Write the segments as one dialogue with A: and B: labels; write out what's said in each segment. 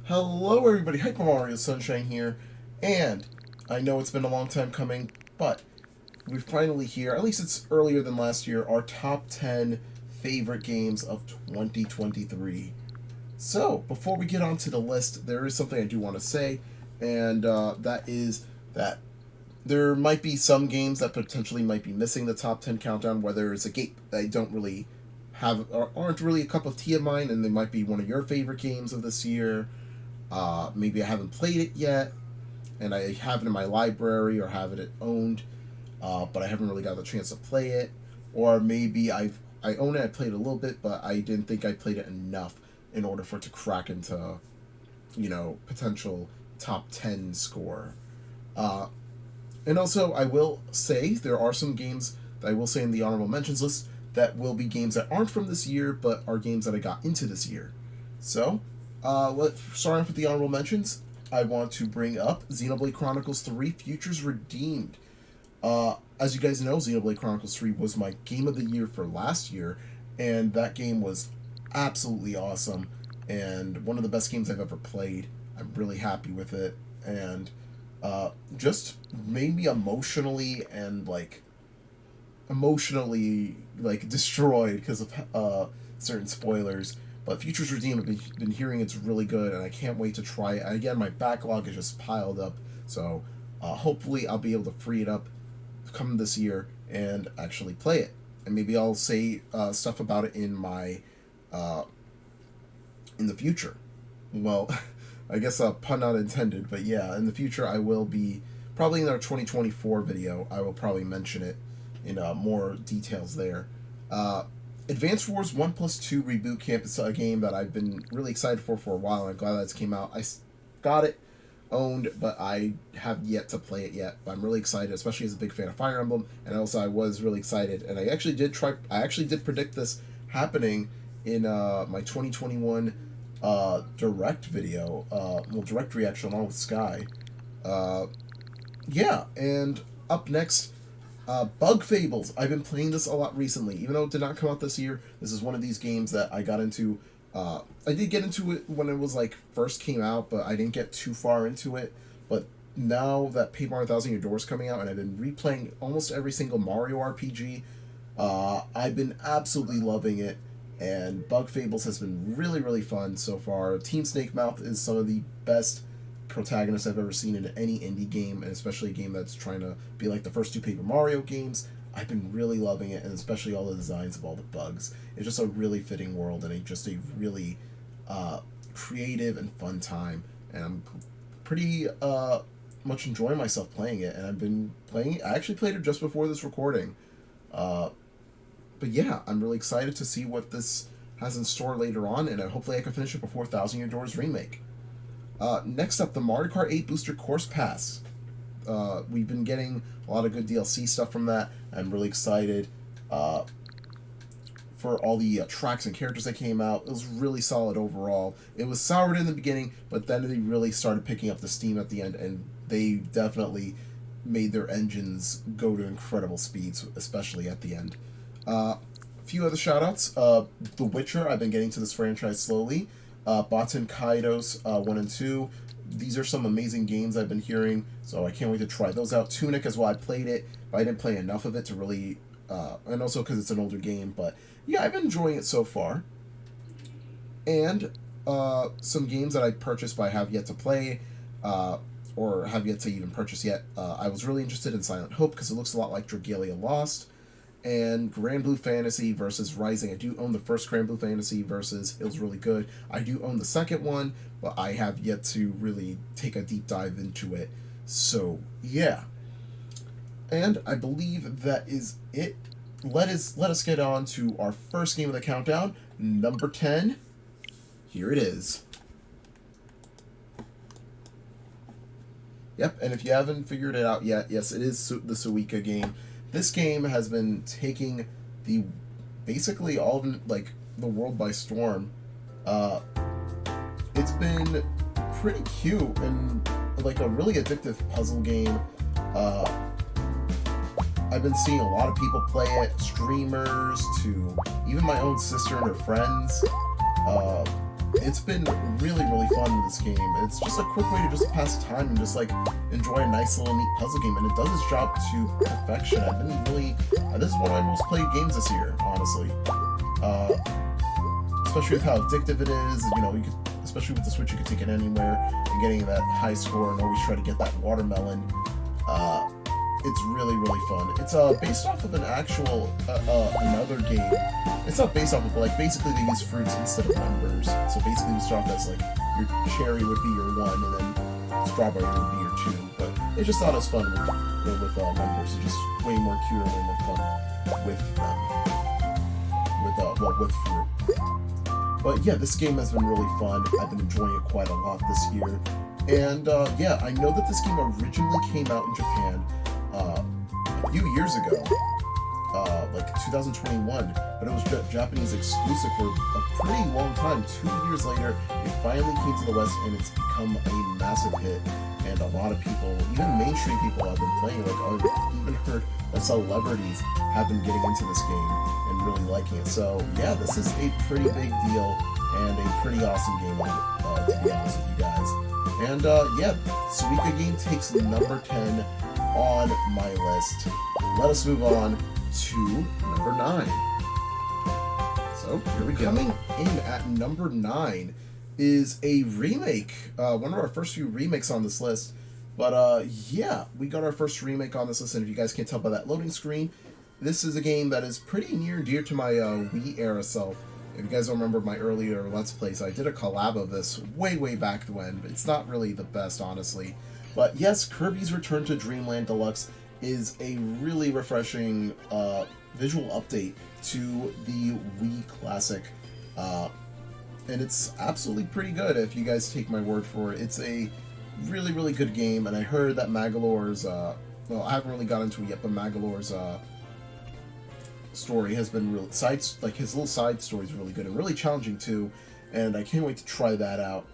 A: Hello everybody, Hypermariosunshine here, and I know it's been a long time coming, but we're finally here, at least it's earlier than last year, our top 10 favorite games of 2023. So, before we get on to the list, there is something I do want to say, and that is that there might be some games that potentially might be missing the top 10 countdown, whether it's a game that I don't really have, or aren't really a cup of tea of mine, and they might be one of your favorite games of this year. Maybe I haven't played it yet, and I have it in my library or have it owned, but I haven't really got the chance to play it. Or maybe I own it, I played it a little bit, but I didn't think I played it enough in order for it to crack into, potential top 10 score. Uh, and also, I will say there are some games that I will say in the honorable mentions list that will be games that aren't from this year, but are games that I got into this year. So, starting off with the honorable mentions, I want to bring up Xenoblade Chronicles 3 Futures Redeemed. As you guys know, Xenoblade Chronicles 3 was my game of the year for last year, and that game was absolutely awesome and one of the best games I've ever played. I'm really happy with it, and just made me emotionally destroyed because of certain spoilers. But Futures Redeemed, I've been hearing it's really good, and I can't wait to try it. Again, my backlog is just piled up, so hopefully I'll be able to free it up come this year and actually play it. And maybe I'll say stuff about it in my uh, in the future. Well, I guess a pun not intended, but yeah, in the future I will be probably in our 2024 video. I will probably mention it in more details there. Uh, Advance Wars 1 Plus 2 Reboot Camp is a game that I've been really excited for a while, and I'm glad that it's came out. Got it owned, but I have yet to play it yet. But I'm really excited, especially as a big fan of Fire Emblem, and also I was really excited, and I actually did predict this happening in my 2021 direct video, direct reaction along with Sky. Uh, yeah, and up next, Bug Fables. I've been playing this a lot recently, even though it did not come out this year. This is one of these games that I got into. I did get into it when it was like first came out, but I didn't get too far into it. But now that Paper Mario Thousand Year Door is coming out, and I've been replaying almost every single Mario RPG, I've been absolutely loving it. And Bug Fables has been really, really fun so far. Team Snake Mouth is some of the best protagonists I've ever seen in any indie game, and especially a game that's trying to be like the first two Paper Mario games. I've been really loving it, and especially all the designs of all the bugs. It's just a really fitting world, and just a really creative and fun time. And I'm pretty much enjoying myself playing it, and I've been playing it. I actually played it just before this recording. Uh, but yeah, I'm really excited to see what this has in store later on, and hopefully I can finish it before Thousand Year Doors Remake. Next up, the Mario Kart 8 Booster Course Pass. We've been getting a lot of good DLC stuff from that. I'm really excited for all the tracks and characters that came out. It was really solid overall. It was soured in the beginning, but then they really started picking up the steam at the end, and they definitely made their engines go to incredible speeds, especially at the end. A few other shoutouts. The Witcher, I've been getting to this franchise slowly. Baten Kaidos 1 and 2. These are some amazing games I've been hearing, so I can't wait to try those out. Tunic as well, I played it, but I didn't play enough of it to really... and also because it's an older game, but yeah, I've been enjoying it so far. And some games that I purchased but I have yet to play, or have yet to even purchase yet. I was really interested in Silent Hope because it looks a lot like Dragalia Lost, and Grand Blue Fantasy versus Rising. I do own the first Grand Blue Fantasy versus. It was really good. I do own the second one, but I have yet to really take a deep dive into it. So, yeah. And I believe that is it. Let us get on to our first game of the countdown, number 10. Here it is. Yep, and if you haven't figured it out yet, yes, it is the Suika game. This game has been taking basically all of the world by storm. It's been pretty cute and like a really addictive puzzle game. I've been seeing a lot of people play it, streamers to even my own sister and her friends. it's been really, really fun in this game. It's just a quick way to just pass time and just like enjoy a nice little neat puzzle game, and it does its job to perfection. I've been really, this is one of my most played games this year, honestly. Especially with how addictive it is. You know, you could, especially with the Switch, you can take it anywhere and getting that high score and always try to get that watermelon. It's really, really fun. It's based off of an actual another game. It's not based off of, but like basically they use fruits instead of numbers. So basically you start off as like your cherry would be your 1, and then strawberry would be your 2. But it's just not as fun with numbers. It's just way more cuter, way more fun with with fruit. But yeah, this game has been really fun. I've been enjoying it quite a lot this year. And yeah, I know that this game originally came out in Japan a few years ago, like 2021, but it was Japanese exclusive for a pretty long time. 2 years later, it finally came to the West, and it's become a massive hit. And a lot of people, even mainstream people, have been playing. Like, I've even heard that celebrities have been getting into this game and really liking it. So yeah, this is a pretty big deal and a pretty awesome game, to be honest with you guys. And yeah, Suika game takes number 10 on my list. Let us move on to number 9. So here we go. Coming in at number 9 is a remake. One of our first few remakes on this list. But yeah, we got our first remake on this list, and if you guys can't tell by that loading screen, this is a game that is pretty near and dear to my Wii era self. If you guys don't remember my earlier Let's Plays, I did a collab of this way, way back when, but it's not really the best, honestly. But yes, Kirby's Return to Dreamland Deluxe is a really refreshing visual update to the Wii Classic. And it's absolutely pretty good, if you guys take my word for it. It's a really, really good game, and I heard that Magalore's, well, I haven't really got into it yet, but Magalore's story has been real, like his little side story is really good and really challenging too, and I can't wait to try that out.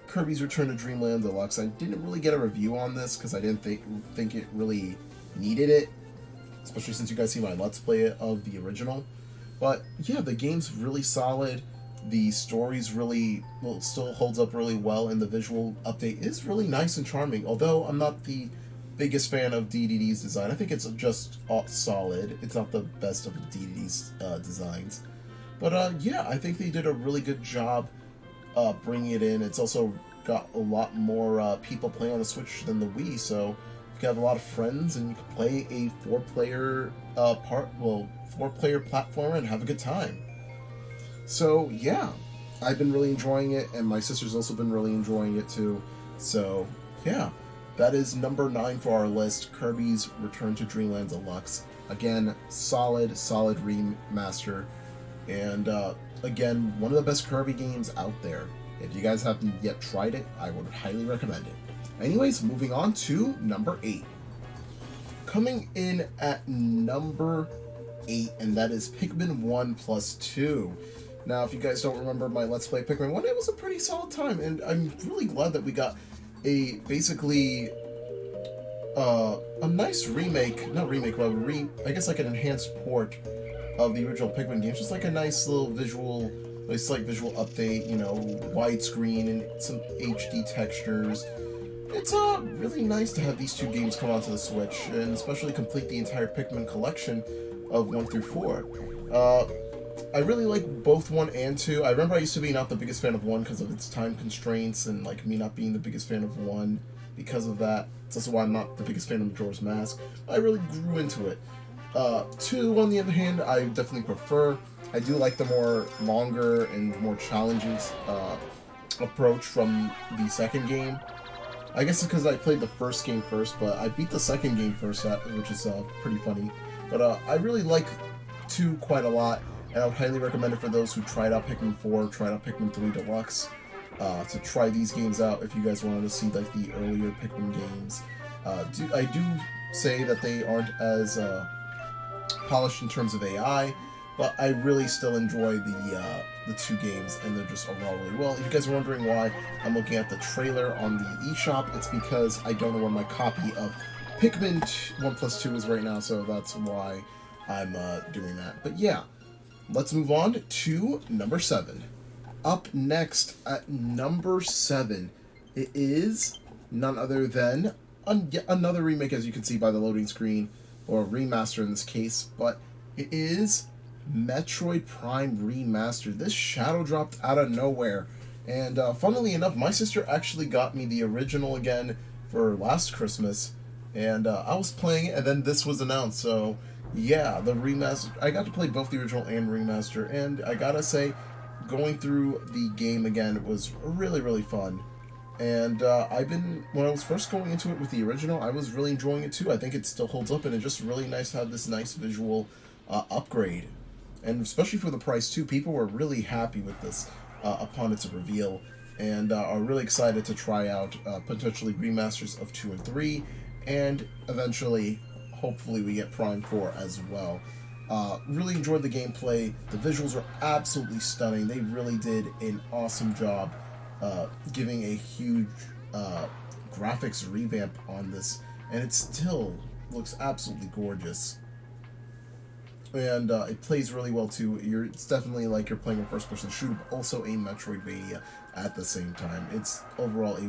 A: Kirby's Return to Dreamland Deluxe, I didn't really get a review on this because I didn't think it really needed it, especially since you guys see my Let's Play of the original. But yeah, the game's really solid. The story's really, well, still holds up really well, and the visual update is really nice and charming. Although I'm not the biggest fan of DDD's design. I think it's just solid. It's not the best of DDD's designs. But yeah, I think they did a really good job bringing it in. It's also got a lot more people playing on the Switch than the Wii, so you can have a lot of friends and you can play a four-player platformer and have a good time. So yeah, I've been really enjoying it, and my sister's also been really enjoying it too. So yeah, that is number 9 for our list, Kirby's Return to Dreamland Deluxe. Again, solid remaster, and again, one of the best Kirby games out there. If you guys haven't yet tried it, I would highly recommend it. Anyways, moving on to number 8. Coming in at number 8, and that is Pikmin 1+2. Now, if you guys don't remember my Let's Play Pikmin 1, it was a pretty solid time, and I'm really glad that we got a, basically, a nice remake, not remake, but I guess like an enhanced port of the original Pikmin games, just like a nice little visual, a slight visual update, you know, widescreen and some HD textures. It's really nice to have these two games come onto the Switch, and especially complete the entire Pikmin collection of 1 through 4. I really like both 1 and 2. I remember I used to be not the biggest fan of 1 because of its time constraints, and like me not being the biggest fan of 1 because of that. It's also why I'm not the biggest fan of Majora's Mask. I really grew into it. 2, on the other hand, I definitely prefer. I do like the more longer and more challenging approach from the second game. I guess it's because I played the first game first, but I beat the second game first, which is pretty funny. But I really like 2 quite a lot, and I would highly recommend it for those who tried out Pikmin 4, tried out Pikmin 3 Deluxe, to try these games out if you guys wanted to see like the earlier Pikmin games. I do say that they aren't as polished in terms of AI, but I really still enjoy the 2 games, and they're just overall really well. If you guys are wondering why I'm looking at the trailer on the eShop, it's because I don't know where my copy of Pikmin 1+2 is right now, so that's why I'm doing that. But yeah, let's move on to number 7. Up next at number 7, it is none other than yet another remake, as you can see by the loading screen, or remaster in this case, but it is Metroid Prime Remastered. This shadow dropped out of nowhere, and funnily enough, my sister actually got me the original again for last Christmas, and I was playing it, and then this was announced, so yeah, the remaster. I got to play both the original and remaster, and I gotta say, going through the game again was really, really fun. And when I was first going into it with the original, I was really enjoying it too. I think it still holds up, and it's just really nice to have this nice visual upgrade. And especially for the price too, people were really happy with this upon its reveal, and are really excited to try out potentially remasters of 2 and 3, and eventually, hopefully, we get Prime 4 as well. Really enjoyed the gameplay. The visuals are absolutely stunning. They really did an awesome job giving a huge graphics revamp on this, and it still looks absolutely gorgeous. And it plays really well too. It's definitely like you're playing a first-person shooter, but also a Metroidvania at the same time. It's overall a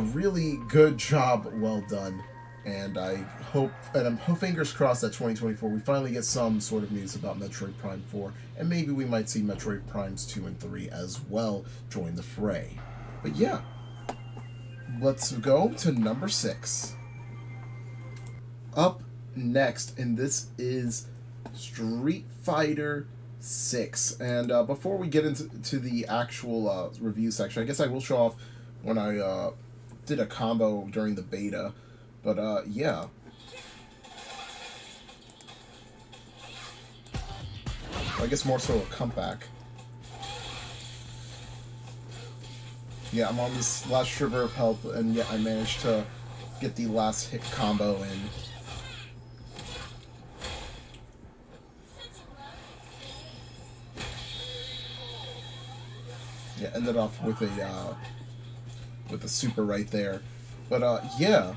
A: really good job, well done. And I'm fingers crossed that 2024 we finally get some sort of news about Metroid Prime 4, and maybe we might see Metroid Primes 2 and 3 as well join the fray. But yeah, let's go to number 6. Up next, and this is Street Fighter 6. And before we get into the actual review section, I guess I will show off when I did a combo during the beta. But, yeah. I guess more so a comeback. Yeah, I'm on this last sugar of health, and yeah, I managed to get the last hit combo in. Yeah, ended off with a super right there. But, yeah.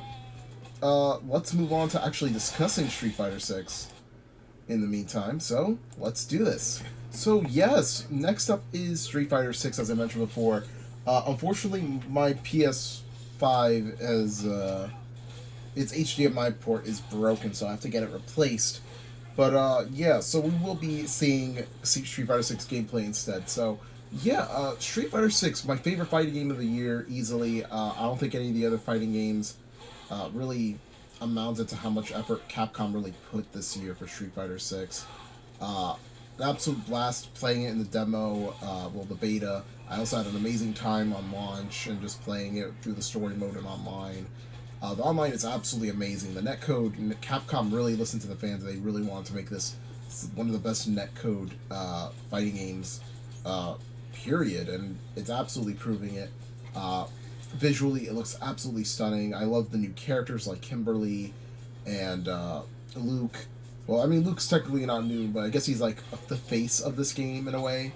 A: Let's move on to actually discussing Street Fighter 6 in the meantime. So, let's do this. So, yes, next up is Street Fighter 6, as I mentioned before. Unfortunately, my PS5 has, its HDMI port is broken, so I have to get it replaced. But, yeah, so we will be seeing Street Fighter 6 gameplay instead. So, yeah, Street Fighter 6, my favorite fighting game of the year, easily. I don't think any of the other fighting games really amounted to how much effort Capcom really put this year for Street Fighter 6. An absolute blast playing it in the demo, the beta. I also had an amazing time on launch and just playing it through the story mode and online. The online is absolutely amazing. The netcode, Capcom really listened to the fans. They really wanted to make this one of the best netcode fighting games, period, and it's absolutely proving it. Visually, it looks absolutely stunning. I love the new characters like Kimberly and Luke. Well, I mean, Luke's technically not new, but I guess he's like the face of this game in a way.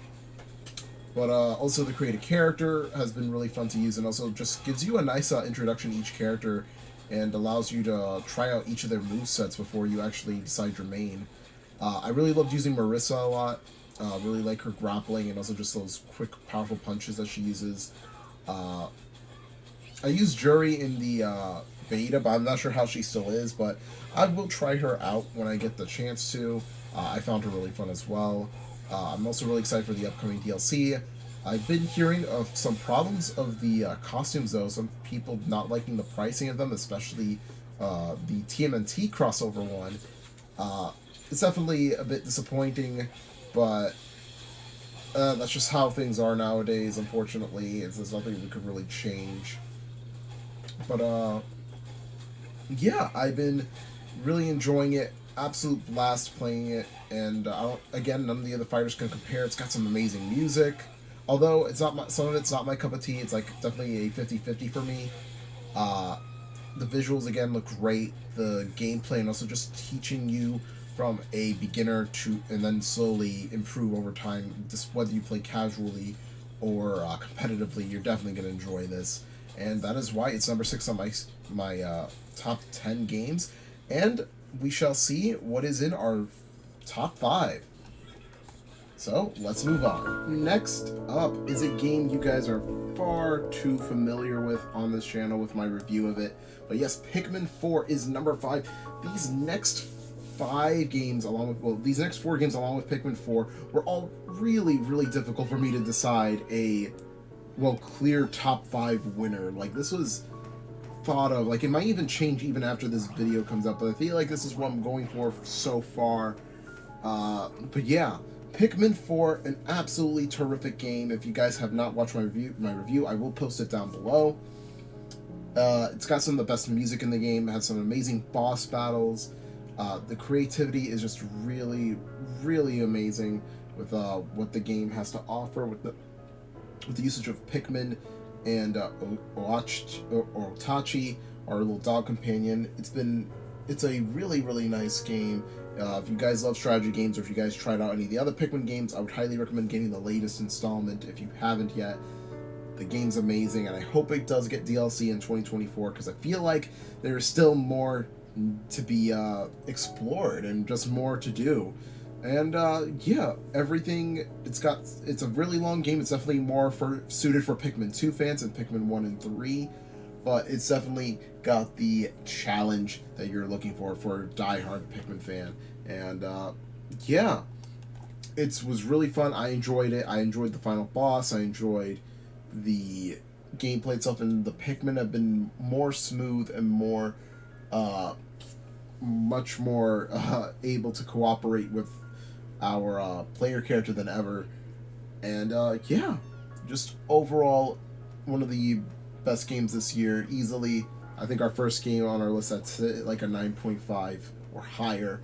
A: But also the creative character has been really fun to use, and also just gives you a nice introduction to each character and allows you to try out each of their movesets before you actually decide your main. I really loved using Marissa a lot. Really like her grappling and also just those quick, powerful punches that she uses. I used Jury in the beta, but I'm not sure how she still is, but I will try her out when I get the chance to. I found her really fun as well. I'm also really excited for the upcoming DLC. I've been hearing of some problems of the costumes, though. Some people not liking the pricing of them, especially the TMNT crossover one. It's definitely a bit disappointing, but that's just how things are nowadays, unfortunately. There's nothing we could really change. But, yeah, I've been really enjoying it. Absolute blast playing it. And, again, none of the other fighters can compare. It's got some amazing music. Although it's not some of it's not my cup of tea. It's, like, definitely a 50-50 for me. The visuals, again, look great. The gameplay and also just teaching you from a beginner to and then slowly improve over time. Just whether you play casually or competitively, you're definitely going to enjoy this. And that is why it's number 6 on my top 10 games. And we shall see what is in our top 5. So let's move on. Next up is a game you guys are far too familiar with on this channel with my review of it. But yes, Pikmin 4 is number 5. These next 5 games along with, well, these next 4 games along with Pikmin 4 were all really, really difficult for me to decide a, well, clear top 5 winner. Like, this was thought of, like, it might even change even after this video comes up, but I feel like this is what I'm going for so far. But yeah, Pikmin 4, an absolutely terrific game. If you guys have not watched my review, I will post it down below. It's got some of the best music in the game. It has some amazing boss battles. The creativity is just really, really amazing with what the game has to offer with the usage of Pikmin and Otachi, our little dog companion. It's a really, really nice game. If you guys love strategy games, or if you guys tried out any of the other Pikmin games, I would highly recommend getting the latest installment if you haven't yet. The game's amazing, and I hope it does get DLC in 2024, because I feel like there's still more to be explored and just more to do. And yeah, everything, it's a really long game. It's definitely more suited for Pikmin 2 fans and Pikmin 1 and 3. But it's definitely got the challenge that you're looking for a die-hard Pikmin fan. And yeah, it was really fun. I enjoyed it. I enjoyed the final boss. I enjoyed the gameplay itself. And the Pikmin have been more smooth and more, much more able to cooperate with our player character than ever. And yeah, just overall, one of the best games this year, easily. I think our first game on our list, that's like a 9.5 or higher.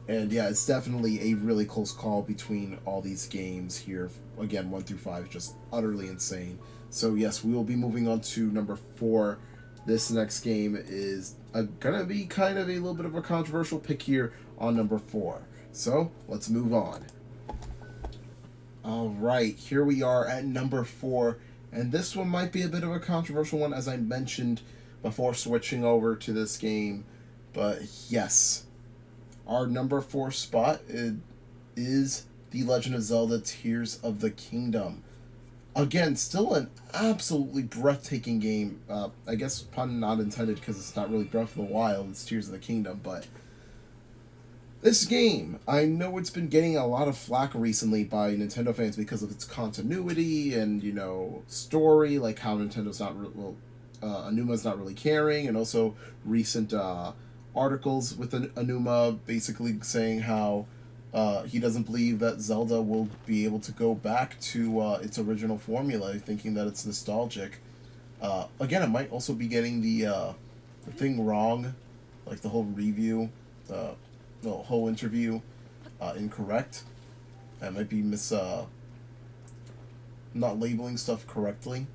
A: And yeah, it's definitely a really close call between all these games here. Again, 1 through 5 is just utterly insane. So yes, we will be moving on to number 4. This next game is gonna be kind of a little bit of a controversial pick here on number 4. So let's move on. Alright, here we are at number 4. And this one might be a bit of a controversial one, as I mentioned before switching over to this game. But yes, our number 4 spot is The Legend of Zelda Tears of the Kingdom. Again, still an absolutely breathtaking game. I guess pun not intended, because it's not really Breath of the Wild, it's Tears of the Kingdom. But this game, I know it's been getting a lot of flack recently by Nintendo fans because of its continuity and, you know, story, like how Nintendo's not Anuma's not really caring, and also recent articles with Anuma basically saying how he doesn't believe that Zelda will be able to go back to its original formula, thinking that it's nostalgic. Again, I might also be getting the thing wrong, like the whole review, the whole interview incorrect. I might be not labeling stuff correctly.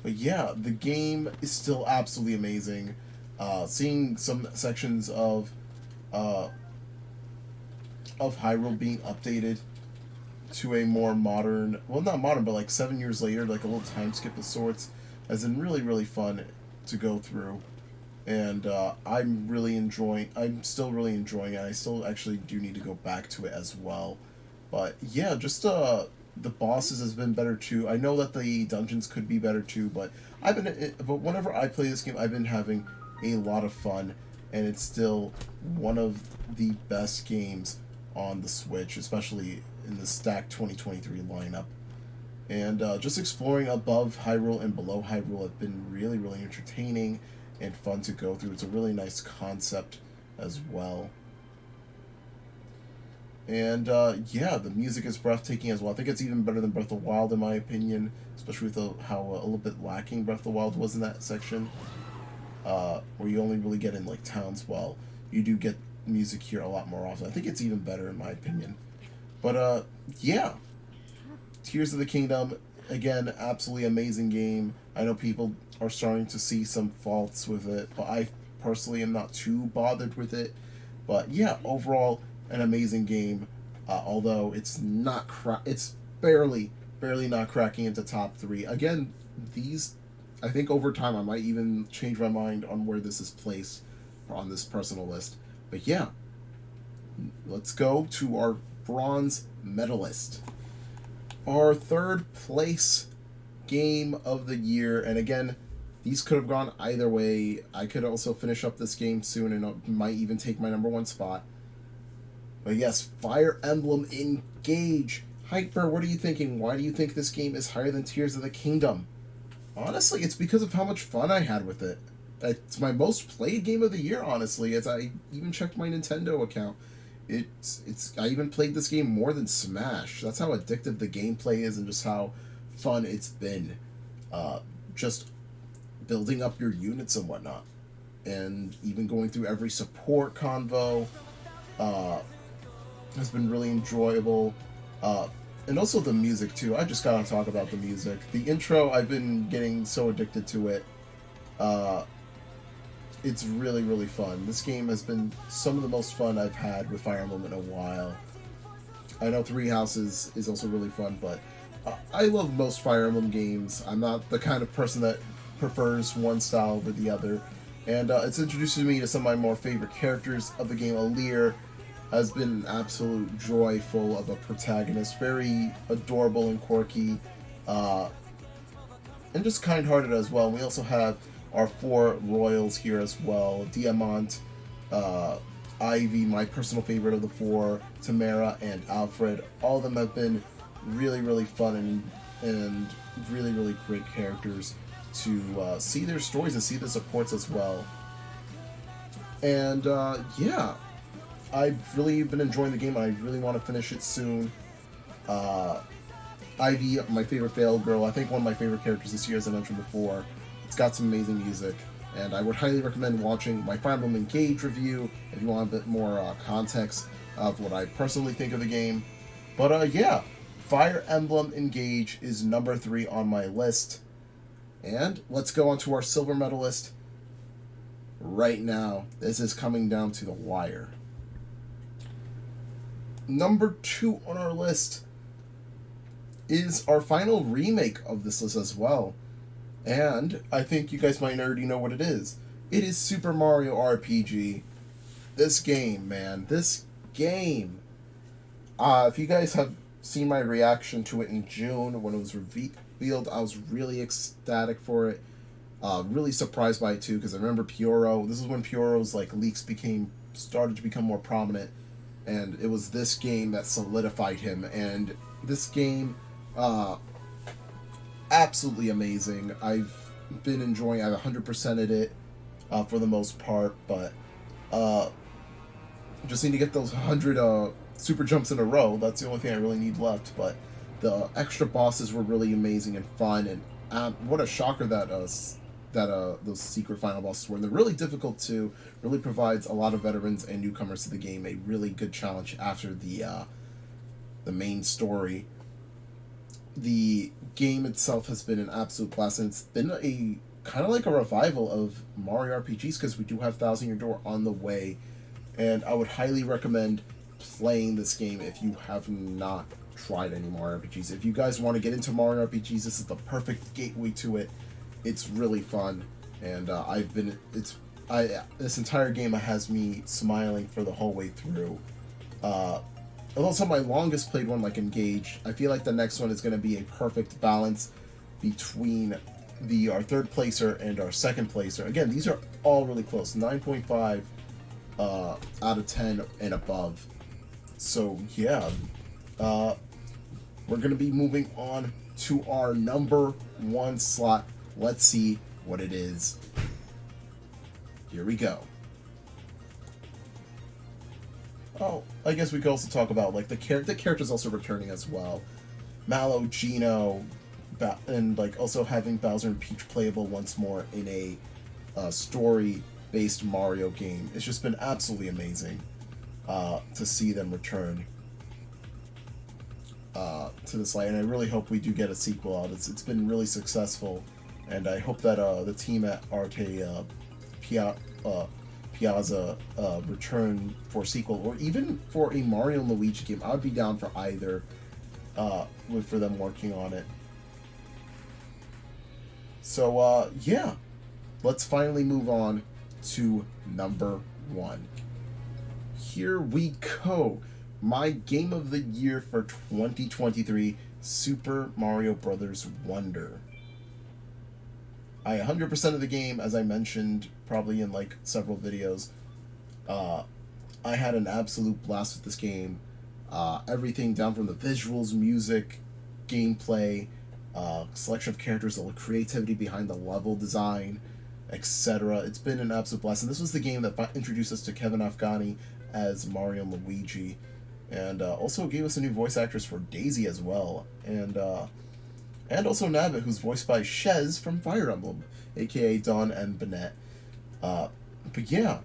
A: But yeah, the game is still absolutely amazing. Seeing some sections of Hyrule being updated to a more modern, well, not modern, but like 7 years later, like a little time skip of sorts, has been really, really fun to go through. And I'm still really enjoying it. I still actually do need to go back to it as well. But yeah, just the bosses has been better too. I know that the dungeons could be better too, but whenever I play this game, I've been having a lot of fun, and it's still one of the best games on the Switch, especially in the stacked 2023 lineup. And just exploring above Hyrule and below Hyrule have been really, really entertaining and fun to go through. It's a really nice concept as well. And yeah, the music is breathtaking as well. I think it's even better than Breath of the Wild in my opinion, especially with how a little bit lacking Breath of the Wild was in that section, where you only really get in like towns. Well, you do get music here a lot more often. I think it's even better in my opinion. But yeah, Tears of the Kingdom, again, absolutely amazing game. I know people are starting to see some faults with it, but I personally am not too bothered with it. But yeah, overall, an amazing game. Although it's not it's barely not cracking into top 3. Again, I think over time I might even change my mind on where this is placed on this personal list. But yeah, let's go to our bronze medalist. Our third place game of the year, and again, these could have gone either way. I could also finish up this game soon and it might even take my number one spot. But yes, Fire Emblem Engage. Hyper, what are you thinking? Why do you think this game is higher than Tears of the Kingdom? Honestly, it's because of how much fun I had with it. It's my most played game of the year, honestly, as I even checked my Nintendo account. I even played this game more than Smash. That's how addictive the gameplay is and just how fun it's been. Just building up your units and whatnot. And even going through every support convo has been really enjoyable. And also the music, too. I just gotta talk about the music. The intro, I've been getting so addicted to it. It's really, really fun. This game has been some of the most fun I've had with Fire Emblem in a while. I know Three Houses is also really fun, but I love most Fire Emblem games. I'm not the kind of person that prefers one style over the other. And it's introduced me to some of my more favorite characters of the game. Alear has been an absolute joy full of a protagonist. Very adorable and quirky. And just kind-hearted as well. We also have our 4 royals here as well. Diamant, Ivy, my personal favorite of the 4, Tamara, and Alfred. All of them have been really, really fun and really, really great characters to see their stories and see their supports as well. And yeah, I've really been enjoying the game and I really want to finish it soon. Ivy, my favorite Fail Girl, I think one of my favorite characters this year, as I mentioned before. It's got some amazing music, and I would highly recommend watching my Fire Emblem Engage review if you want a bit more context of what I personally think of the game. But yeah, Fire Emblem Engage is number 3 on my list. And let's go on to our silver medalist right now. This is coming down to the wire. Number 2 on our list is our final remake of this list as well. And I think you guys might already know what it is. It is Super Mario RPG. This game, man. This game. If you guys have seen my reaction to it in June when it was revealed, I was really ecstatic for it. Really surprised by it too, because I remember Pyoro. This is when Pyoro's leaks started to become more prominent. And it was this game that solidified him. And this game... absolutely amazing. I've been enjoying. I've 100%ed it for the most part, but just need to get those 100 super jumps in a row. That's the only thing I really need left. But the extra bosses were really amazing and fun, and what a shocker that those secret final bosses were. And they're really difficult too. Really provides a lot of veterans and newcomers to the game a really good challenge after the main story. The game itself has been an absolute blast, and it's been a kind of like a revival of Mario RPGs because we do have Thousand Year Door on the way, and I would highly recommend playing this game if you have not tried any Mario RPGs. If you guys want to get into Mario RPGs, this is the perfect gateway to it. It's really fun, and this entire game has me smiling for the whole way through. Although it's not my longest played one like Engage, I feel like the next one is going to be a perfect balance between our third placer and our second placer. Again, these are all really close. 9.5 out of 10 and above. So yeah, we're going to be moving on to our number 1 slot. Let's see what it is. Here we go. Oh, I guess we could also talk about the characters also returning as well. Mallow, Gino, and also having Bowser and Peach playable once more in a story-based Mario game. It's just been absolutely amazing to see them return to this light, and I really hope we do get a sequel out. It's been really successful, and I hope that the team at Arte Piazza return for a sequel, or even for a Mario and Luigi game. I would be down for either, for them working on it. So, yeah. Let's finally move on to number 1. Here we go. my game of the year for 2023, Super Mario Brothers Wonder. I 100% of the game, as I mentioned, probably in like several videos. I had an absolute blast with this game. Everything down from the visuals, music, gameplay, selection of characters, the creativity behind the level design, etc. It's been an absolute blast. And this was the game that introduced us to Kevin Afghani as Mario and Luigi, and also gave us a new voice actress for Daisy as well, and also Nabbit, who's voiced by Shez from Fire Emblem, aka Dawn and Bennett. But yeah,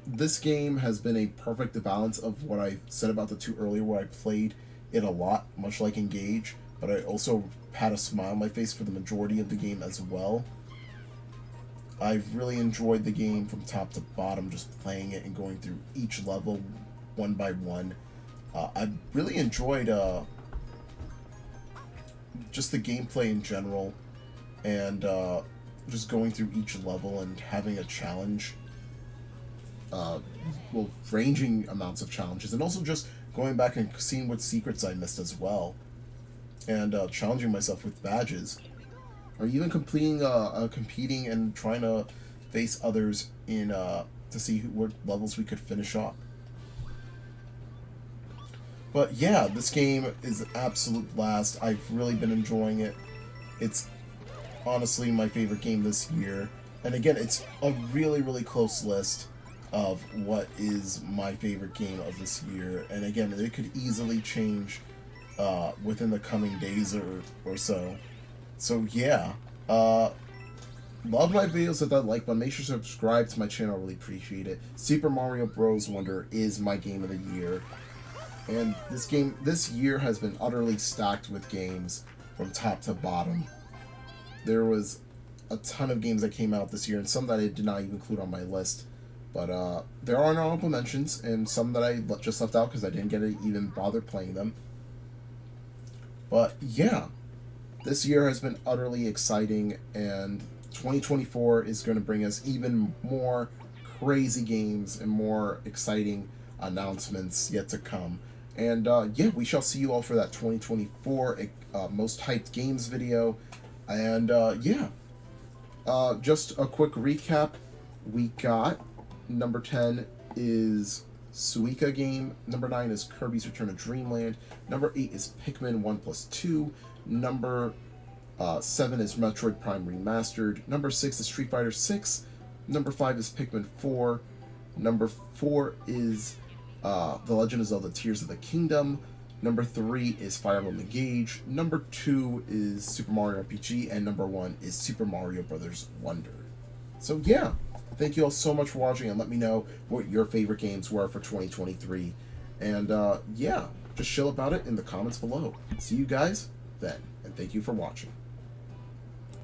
A: this game has been a perfect balance of what I said about the two earlier, where I played it a lot, much like Engage, but I also had a smile on my face for the majority of the game as well. I've really enjoyed the game from top to bottom, just playing it and going through each level one by one. I really enjoyed just the gameplay in general, and just going through each level and having a challenge. Well, ranging amounts of challenges, and also just going back and seeing what secrets I missed as well, and challenging myself with badges, or even competing and trying to face others in to see what levels we could finish off. But yeah, this game is an absolute blast. I've really been enjoying it. It's honestly my favorite game this year, and again, it's a really, really close list of what is my favorite game of this year, and again, it could easily change within the coming days or so. So yeah, love my videos, hit that like button, make sure to subscribe to my channel, I really appreciate it. Super Mario Bros. Wonder is my game of the year, and this year has been utterly stacked with games from top to bottom. There was a ton of games that came out this year, and some that I did not even include on my list. But there are honorable mentions, and some that I just left out because I didn't get to even bother playing them. But yeah, this year has been utterly exciting, and 2024 is going to bring us even more crazy games and more exciting announcements yet to come. And yeah, we shall see you all for that 2024 most hyped games video. And yeah, just a quick recap. We got number 10 is Suika game. Number 9 is Kirby's Return to Dreamland. Number 8 is Pikmin 1+2. Number 7 is Metroid Prime Remastered. Number 6 is Street Fighter 6. Number 5 is Pikmin 4. Number 4 is The Legend of Zelda Tears of the Kingdom. Number 3 is Fire Emblem Engage. Number 2 is Super Mario RPG. And number 1 is Super Mario Brothers Wonder. So yeah, thank you all so much for watching, and let me know what your favorite games were for 2023. And yeah, just chill about it in the comments below. See you guys then, and thank you for watching.